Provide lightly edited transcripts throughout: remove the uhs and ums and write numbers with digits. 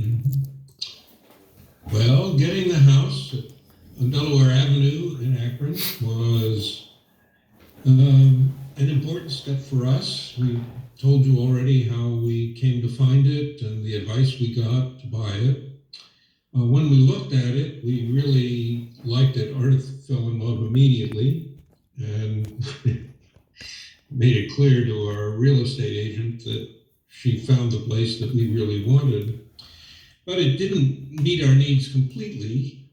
Mhm. Well, getting the house on Delaware Avenue in Akron was an important step for us. We told you already how we came to find it and the advice we got to buy it. When we looked at it, we really liked it. Ardith fell in love immediately and made it clear to our real estate agent that she found the place that we really wanted. But it didn't meet our needs completely.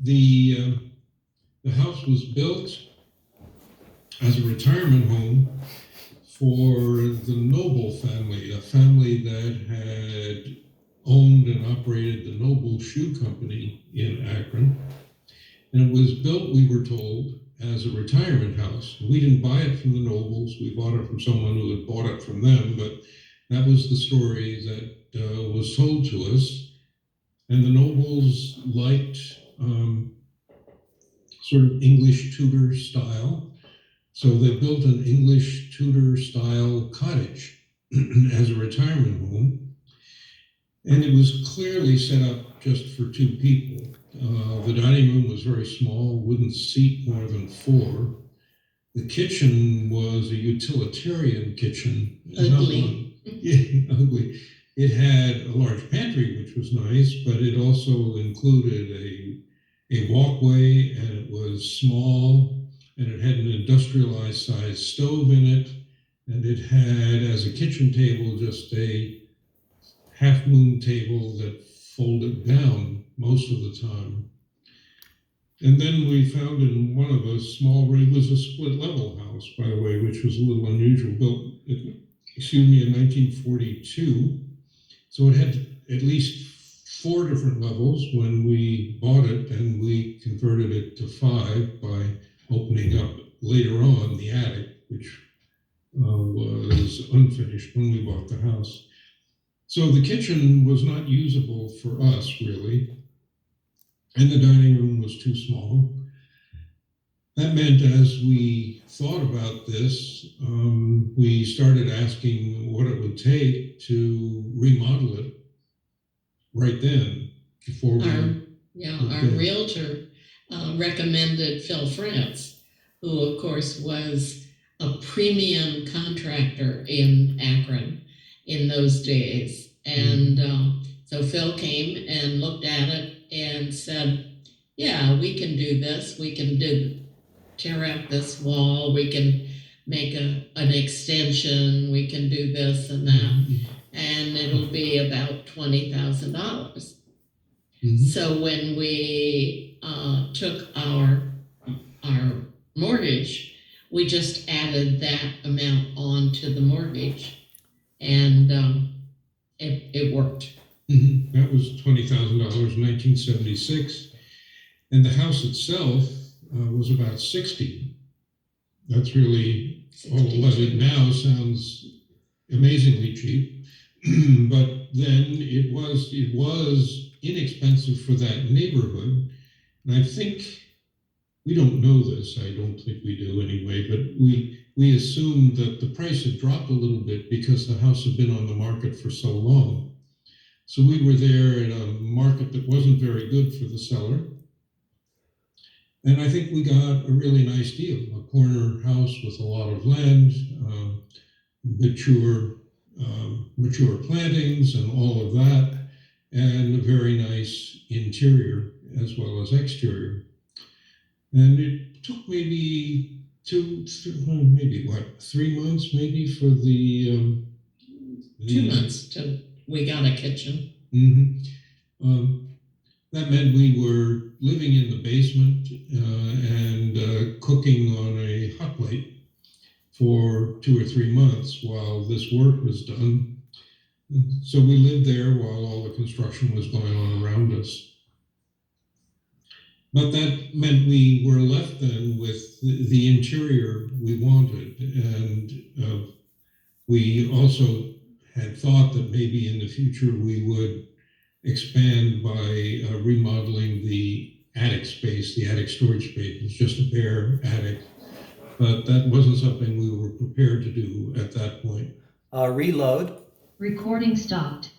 The house was built as a retirement home for the Noble family, a family that had owned and operated the Noble Shoe Company in Akron. And it was built, we were told, as a retirement house. We didn't buy it from the Nobles. We bought it from someone who had bought it from them, but that was the story that was told to us. And the Nobles liked sort of English Tudor style. So they built an English Tudor style cottage as a retirement home. And it was clearly set up just for two people. The dining room was very small, wouldn't seat more than four. The kitchen was a utilitarian kitchen. Ugly. Yeah, ugly. It had a large pantry, which was nice, but it also included a walkway, and it was small, and it had an industrialized sized stove in it, and it had, as a kitchen table, just a half moon table that folded down most of the time. And then we found in one of a small room, it was a split level house, by the way, which was a little unusual, built, in 1942. So it had at least 4 different levels when we bought it, and we converted it to 5 by opening up later on the attic, which was unfinished when we bought the house. So the kitchen was not usable for us, really, and the dining room was too small. That meant, as we thought about this, we started asking what it would take to remodel it right then before our realtor recommended Phil France, who of course was a premium contractor in Akron in those days. And so Phil came and looked at it and said, yeah, we can do this. We can tear out this wall. We can make an extension. We can do this and that. And it'll be about $20,000. Mm-hmm. So when we took our mortgage, we just added that amount on to the mortgage, and it worked. Mm-hmm. That was $20,000 in 1976, and the house itself was about 60. That's really, what it now sounds amazingly cheap, but then it was inexpensive for that neighborhood. And I think, we don't know this, I don't think we do anyway, but we assumed that the price had dropped a little bit because the house had been on the market for so long. So we were there at a market that wasn't very good for the seller. And I think we got a really nice deal, a corner house with a lot of land, mature plantings and all of that, and a very nice interior as well as exterior. And it took maybe 3 months maybe for the 2 months till we got a kitchen. Mm-hmm. That meant we were living in the basement and cooking on a hot plate for 2 or 3 months while this work was done. So we lived there while all the construction was going on around us. But that meant we were left then with the interior we wanted. And we also had thought that maybe in the future we would expand by remodeling the attic space, the attic storage space. It's just a bare attic. But that wasn't something we were prepared to do at that point. Reload. Recording stopped.